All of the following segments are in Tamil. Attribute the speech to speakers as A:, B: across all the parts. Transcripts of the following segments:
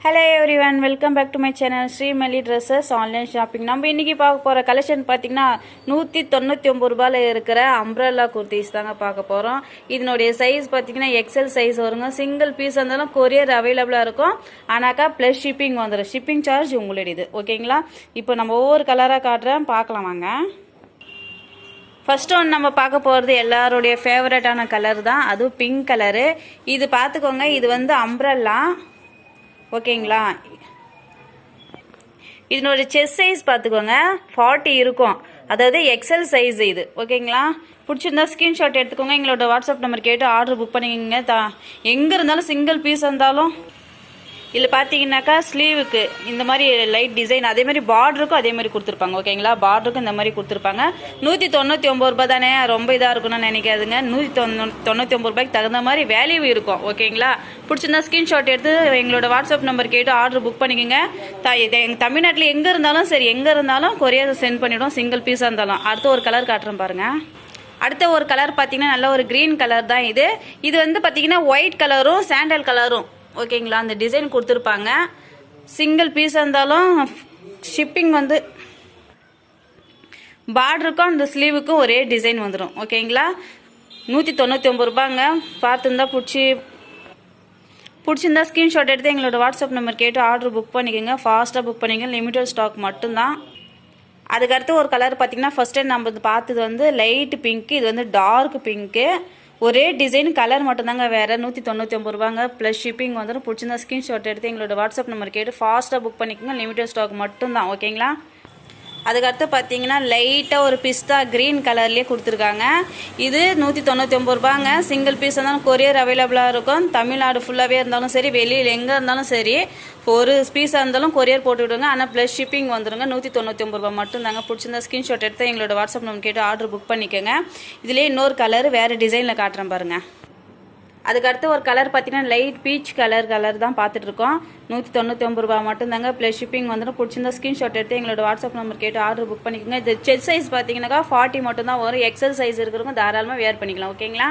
A: Hello everyone, welcome back to my channel Sreemalli Dresses Online Shopping. நம்ம இன்னைக்கு பார்க்க போற கலெக்ஷன் பாத்தீங்கன்னா 199 ரூபாயில இருக்கிற அம்ப்ரெல்லா குர்தீஸ் தாங்க பார்க்க போறோம். இதனுடைய சைஸ் பாத்தீங்கன்னா XL சைஸ் வருங்க. சிங்கிள் பீஸ் இருந்தாலும் கொரியர் அவைலபிளா இருக்கும். ஆனாக்கா ப்ளஸ் ஷிப்பிங் வந்துரும். ஷிப்பிங் சார்ஜ் உங்களுடையது. ஓகேங்களா? இப்போ நம்ம ஒவ்வொரு கலரா காட்டுறேன் பார்க்கலாம் வாங்க. ஃபர்ஸ்ட் ஒன் நம்ம பார்க்க போகிறது எல்லாருடைய ஃபேவரட்டான கலர் தான். அதுவும் பிங்க் கலரு. இது பார்த்துக்கோங்க, இது வந்து அம்ப்ரெல்லா. ஓகேங்களா? இதனோட செஸ்ட் சைஸ் பார்த்துக்கோங்க 40 இருக்கும். அதாவது XL சைஸ் இது. ஓகேங்களா? பிடிச்சிருந்தா ஸ்க்ரீன்ஷாட் எடுத்துக்கோங்க. எங்களோட வாட்ஸ்அப் நம்பர் கேட்டு ஆர்டர் புக் பண்ணிக்கோங்க. எங்கே இருந்தாலும் சிங்கிள் பீஸ் இருந்தாலும் இதில் பார்த்தீங்கன்னாக்கா ஸ்லீவுக்கு இந்த மாதிரி லைட் டிசைன், அதே மாதிரி பார்டருக்கும் அதே மாதிரி கொடுத்துருப்பாங்க. ஓகேங்களா? பார்டருக்கும் இந்த மாதிரி கொடுத்துருப்பாங்க. 199 ரூபாய் தானே, ரொம்ப இதாக இருக்கும்னு நினைக்காதுங்க. 199 ரூபாய்க்கு தகுந்த மாதிரி வேல்யூ இருக்கும். ஓகேங்களா? பிடிச்சிருந்தா ஸ்க்ரீன்ஷாட் எடுத்து எங்களோட வாட்ஸ்அப் நம்பர் கேட்டு ஆர்டர் புக் பண்ணிக்கோங்க. எங்கள் தமிழ்நாட்டில் எங்கே இருந்தாலும் சரி, எங்கே இருந்தாலும் கொரியர் சென்ட் பண்ணிவிடும், சிங்கிள் பீஸாக இருந்தாலும். அடுத்த ஒரு கலர் காட்டுறேன் பாருங்கள். அடுத்த ஒரு கலர் பார்த்தீங்கன்னா நல்ல ஒரு க்ரீன் கலர் தான் இது. இது வந்து பார்த்தீங்கன்னா ஒயிட் கலரும் சாண்டல் கலரும். ஓகேங்களா? அந்த டிசைன் கொடுத்துருப்பாங்க. சிங்கிள் பீஸாக இருந்தாலும் ஷிப்பிங் வந்து பார்டருக்கும் அந்த ஸ்லீவுக்கும் ஒரே டிசைன் வந்துடும். ஓகேங்களா? 199 ரூபாங்க. பார்த்துருந்தா பிடிச்சிருந்தா ஸ்க்ரீன்ஷாட் எடுத்து எங்களோட வாட்ஸ்அப் நம்பர் கேட்டு ஆர்டர் புக் பண்ணிக்கோங்க. ஃபாஸ்ட்டாக புக் பண்ணிக்கோங்க. லிமிட்டட் ஸ்டாக் மட்டும்தான். அதுக்கடுத்து ஒரு கலர் பார்த்தீங்கன்னா ஃபர்ஸ்ட் டைம் நம்ம பார்த்தது வந்து லைட் பிங்க்கு, இது வந்து டார்க் பிங்க்கு. ஒரே டிசைன், கலர் மட்டும்தாங்க வேறு. 199 ரூபாங்க ப்ளஸ் ஷிப்பிங் வந்துடும். பிடிச்சிருந்தா ஸ்க்ரீன்ஷாட் எடுத்து எங்களோட வாட்ஸ்அப் நம்பர் கேட்டு ஃபாஸ்ட்டாக புக் பண்ணிக்கோங்க. லிமிட்டட் ஸ்டாக் மட்டும்தான். ஓகேங்களா? அதுக்கடுத்து பார்த்தீங்கன்னா லைட்டாக ஒரு பிஸ்தா க்ரீன் கலர்லேயே கொடுத்துருக்காங்க. இது 199 ரூபாங்க. சிங்கிள் பீஸ் இருந்தாலும் கொரியர் அவைலபிளாக இருக்கும். தமிழ்நாடு ஃபுல்லாகவே இருந்தாலும் சரி, வெளியில் எங்கே இருந்தாலும் சரி, ஒரு பீஸாக இருந்தாலும் கொரியர் போட்டு விடுங்க. ஆனால் ப்ளஸ் ஷிப்பிங் வந்துடுங்க. 199 ரூபா மட்டும்தாங்க. பிடிச்சிருந்தா ஸ்க்ரீன்ஷாட் எடுத்து எங்களோட வாட்ஸ்அப் நம்பர் கேட்டு ஆர்டர் புக் பண்ணிக்கோங்க. இதுலேயே இன்னொரு கலர் வேறு டிசைனில் காட்டுறேன் பாருங்கள். அதுக்கடுத்து ஒரு கலர் பார்த்தீங்கன்னா லைட் பீச் கலர் தான் பார்த்துட்டு இருக்கோம். 199 ரூபா மட்டும்தாங்க. ப்ளஸ் ஷிப்பிங் வந்துடும். பிடிச்சிருந்தா ஸ்க்ரீன்ஷாட் எடுத்து எங்களோட வாட்ஸ்அப் நம்பர் கேட்டு ஆர்டர் புக் பண்ணிக்கோங்க. இது செஸ்ட் சைஸ் பார்த்தீங்கன்னாக்கா 40 மட்டும்தான் வரும். XL சைஸ் இருக்கிறவங்க தாராளமாக வேர் பண்ணிக்கலாம். ஓகேங்களா?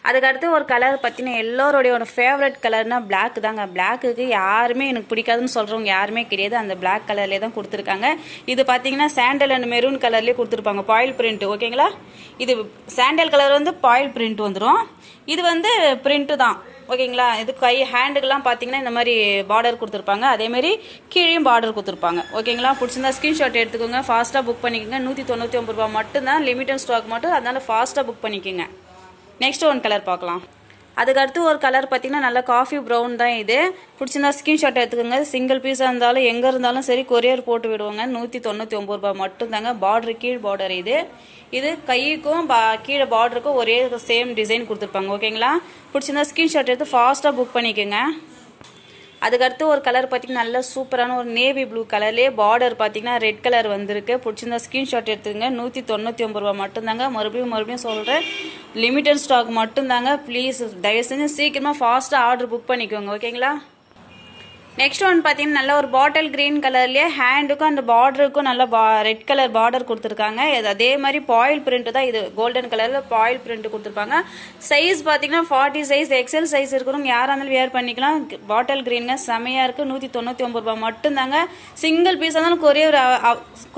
A: அதுக்கடுத்து ஒரு கலர் பார்த்தீங்கன்னா எல்லோருடைய ஒரு ஃபேவரட் கலர்னா பிளாக் தாங்க. பிளாக்குக்கு யாருமே எனக்கு பிடிக்காதுன்னு சொல்கிறவங்க யாருமே கிடையாது. அந்த பிளாக் கலர்லேயே தான் கொடுத்துருக்காங்க. இது பார்த்தீங்கன்னா சாண்டல் அண்ட் மெரூன் கலர்லேயே கொடுத்துருப்பாங்க. Boil print. ஓகேங்களா? இது சாண்டல் கலர் வந்து பாயில் பிரிண்ட் வந்துடும். இது வந்து பிரிண்ட்டு தான். ஓகேங்களா? இது ஹேண்டுக்கெல்லாம் பார்த்தீங்கன்னா இந்த மாதிரி பார்டர் கொடுத்துருப்பாங்க. அதேமாரி கீழேயும் பார்டர் கொடுத்துருப்பாங்க. ஓகேங்களா? பிடிச்சிருந்தா ஸ்க்ரீன்ஷாட் எடுத்துக்கோங்க. ஃபாஸ்ட்டாக புக் பண்ணிக்கோங்க. 199 ரூபா மட்டும்தான். லிமிட்டட் ஸ்டாக் மட்டும். அதனால் ஃபாஸ்ட்டாக புக் பண்ணிக்கோங்க. நெக்ஸ்ட் ஒன் கலர் பார்க்கலாம். அதுக்கடுத்து ஒரு கலர் பார்த்தீங்கன்னா நல்லா காஃபி ப்ரௌன் தான் இது. பிடிச்சிருந்தா ஸ்க்ரீன்ஷாட் எடுத்துக்கோங்க. சிங்கிள் பீஸாக இருந்தாலும் எங்கே இருந்தாலும் சரி கொரியர் போட்டு விடுவாங்க. 199 ரூபா மட்டும்தாங்க. பார்டரு கீழ் பார்டர் இது. இது கைக்கும் கீழே பார்டருக்கும் ஒரே சேம் டிசைன் கொடுத்துருப்பாங்க. ஓகேங்களா? பிடிச்சிருந்தா ஸ்க்ரீன்ஷாட் எடுத்து ஃபாஸ்ட்டாக புக் பண்ணிக்கோங்க. அதுக்கடுத்து ஒரு கலர் பார்த்தீங்கன்னா நல்ல சூப்பரான ஒரு நேவி ப்ளூ கலர்லேயே பார்டர் பார்த்தீங்கன்னா ரெட் கலர் வந்திருக்கு. பிடிச்சிருந்தா ஸ்க்ரீன்ஷாட் எடுத்துங்க. 199 ரூபா மட்டும்தாங்க. மறுபடியும் சொல்கிறேன், லிமிட்டட் ஸ்டாக் மட்டும்தாங்க. ப்ளீஸ் தயவு செஞ்சு சீக்கிரமாக ஃபாஸ்ட்டாக ஆர்டர் புக் பண்ணிக்கோங்க. ஓகேங்களா? நெக்ஸ்ட் ஒன் பார்த்தீங்கன்னா நல்ல ஒரு பாட்டில் க்ரீன் கலர்லேயே ஹேண்டுக்கும் அந்த பார்டருக்கும் நல்ல ரெட் கலர் பார்டர் கொடுத்துருக்காங்க. அதே மாதிரி பாயில் பிரிண்ட் தான் இது. கோல்டன் கலரில் பாயில் பிரிண்ட் கொடுத்துருப்பாங்க. சைஸ் பார்த்தீங்கன்னா 40 சைஸ் XL சைஸ் இருக்கிறவங்க யாராக இருந்தாலும் வேர் பண்ணிக்கலாம். பாட்டில் க்ரீனுங்க செமையாக இருக்குது. 199 ரூபா மட்டும்தாங்க. சிங்கிள் பீஸாக இருந்தாலும்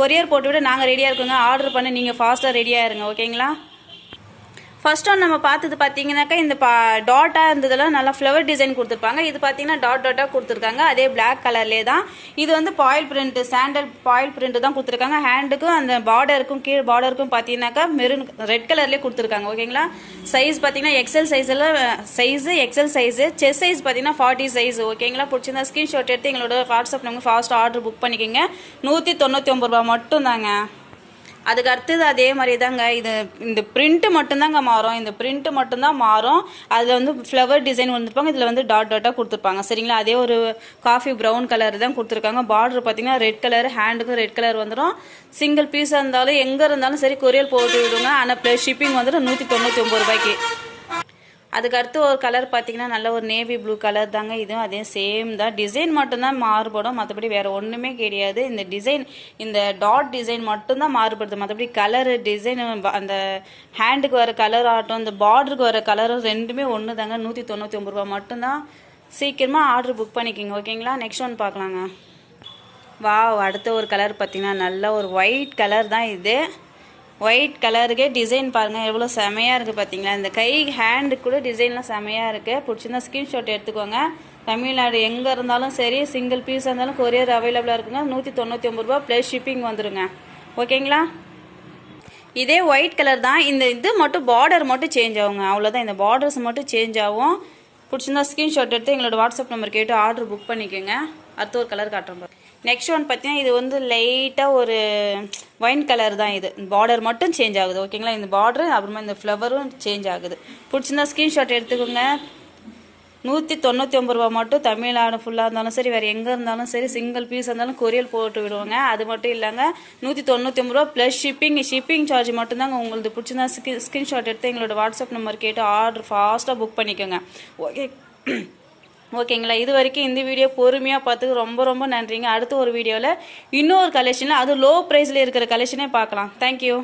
A: கொரியர் போட்டு விட நாங்கள் ரெடியாக இருக்கோங்க. ஆர்டர் பண்ணி நீங்கள் ஃபாஸ்ட்டாக ரெடியாக இருங்க. ஓகேங்களா? ஃபர்ஸ்ட் ஒன் நம்ம பார்த்தது பார்த்தீங்கன்னாக்கா இந்த டாட்டாக இருந்ததெல்லாம் நல்லா ஃப்ளவர் டிசைன் கொடுத்துருப்பாங்க. இது பார்த்தீங்கன்னா டாட்டாக கொடுத்துருக்காங்க. அதே பிளாக் கலர்லேயே தான். இது வந்து boil print, sandal boil print தான் கொடுத்துருக்காங்க. ஹேண்டுக்கும் அந்த பார்டருக்கும் கீழ் பார்டருக்கும் பார்த்தீங்கன்னாக்கா மெரூன் ரெட் கலர்லேயே கொடுத்துருக்காங்க. ஓகேங்களா? சைஸ் பார்த்தீங்கன்னா XL XL size. Chest size பார்த்தீங்கன்னா 40 சைஸ். ஓகேங்களா? பிடிச்சிருந்தா ஸ்க்ரீன்ஷாட் எடுத்து எங்களோட வாட்ஸ்அப் நம்ம ஃபாஸ்ட்டாக ஆர்டர் புக் பண்ணிக்கோங்க. 199 ரூபா மட்டும்தாங்க. அதுக்கு அடுத்தது அதே மாதிரி தாங்க. இந்த பிரிண்ட்டு மட்டும்தாங்க மாறும். இந்த பிரிண்ட்டு மட்டும்தான் மாறும். அதில் வந்து ஃப்ளவர் டிசைன் வந்துருப்பாங்க. இதில் வந்து டாட்டாக கொடுத்துருப்பாங்க. சரிங்களா? அதே ஒரு காஃபி ப்ரௌன் கலர் தான் கொடுத்துருக்காங்க. பார்டர் பார்த்தீங்கன்னா ரெட் கலர், ஹேண்டுக்கும் ரெட் கலர் வந்துடும். சிங்கிள் பீஸாக இருந்தாலும் எங்கே இருந்தாலும் சரி கொரியர் போட்டு விடுங்க. ஆனால் ப்ளஸ் ஷிப்பிங் வந்துடும் 199 ரூபாய்க்கு. அதுக்கடுத்து ஒரு கலர் பார்த்தீங்கன்னா நல்ல ஒரு நேவி ப்ளூ கலர் தாங்க. இதுவும் அதே சேம் தான். டிசைன் மட்டும்தான் மாறுபடும், மற்றபடி வேறு ஒன்றுமே கிடையாது. இந்த டிசைன், இந்த டாட் டிசைன் மட்டும்தான் மாறுபடுது. மற்றபடி கலரு டிசைன், அந்த ஹேண்டுக்கு வர கலர் ஆகட்டும், இந்த பார்டருக்கு வர கலரும் ரெண்டுமே ஒன்று தாங்க. 199 ரூபா மட்டும்தான். சீக்கிரமாக ஆர்டர் புக் பண்ணிக்கோங்க ஓகேங்களா. நெக்ஸ்ட் ஒன் பார்க்கலாங்க. வாவ், அடுத்த ஒரு கலர் பார்த்தீங்கன்னா நல்ல ஒரு ஒயிட் கலர் தான் இது. ஒயிட் கலருக்கே டிசைன் பாருங்கள் எவ்வளோ செமையாக இருக்குது பார்த்தீங்களா. இந்த கை ஹேண்டு கூட டிசைன்லாம் செமையாக இருக்குது. பிடிச்சிருந்தா ஸ்க்ரீன்ஷாட் எடுத்துக்கோங்க. தமிழ்நாடு எங்கே இருந்தாலும் சரி, சிங்கிள் பீஸாக இருந்தாலும் கொரியர் அவைலபிளாக இருக்குங்க. 199 ரூபா ப்ளஸ் ஷிப்பிங் வந்துடுங்க ஓகேங்களா. இதே ஒயிட் கலர் தான். இந்த இது மட்டும் பார்டர் மட்டும் சேஞ்ச் ஆகுங்க, அவ்வளோதான். இந்த பார்டர்ஸ் மட்டும் சேஞ்ச் ஆகும். பிடிச்சிருந்தா ஸ்க்ரீன்ஷாட் எடுத்து எங்களோட வாட்ஸ்அப் நம்பர் கேட்டு ஆர்டர் புக் பண்ணிக்கோங்க. அடுத்த ஒரு கலர் காட்டுறோம். நெக்ஸ்ட் ஒன் பார்த்தீங்கன்னா இது வந்து லைட்டாக ஒரு ஒயின் கலர் தான். இது பார்டர் மட்டும் சேஞ்ச் ஆகுது ஓகேங்களா. இந்த பார்டரு அப்புறமா இந்த ஃப்ளவரும் சேஞ்ச் ஆகுது. பிடிச்சிருந்தா ஸ்க்ரீன்ஷாட் எடுத்துக்கோங்க. 199 ரூபா மட்டும். தமிழ்நாடு ஃபுல்லாக இருந்தாலும் சரி, வேறு எங்கே இருந்தாலும் சரி, சிங்கிள் பீஸ் இருந்தாலும் கொரியல் போட்டு விடுவாங்க. அது மட்டும் இல்லைங்க, 199 ரூபா ப்ளஸ் ஷிப்பிங் சார்ஜ் மட்டும்தாங்க. உங்களுக்கு பிடிச்சிருந்தா ஸ்க்ரீன்ஷாட் எடுத்து எங்களோட வாட்ஸ்அப் நம்பர் கேட்டு ஆர்டர் ஃபாஸ்ட்டாக புக் பண்ணிக்கோங்க ஓகே ஓகேங்களா. இது வரைக்கும் இந்த வீடியோ பொறுமையாக பார்த்துக்கு ரொம்ப ரொம்ப நன்றிங்க. அடுத்த ஒரு வீடியோவில் இன்னொரு கலெக்ஷனில் அது லோ ப்ரைஸில் இருக்கிற கலெக்ஷனே பார்க்கலாம். தேங்க்யூ.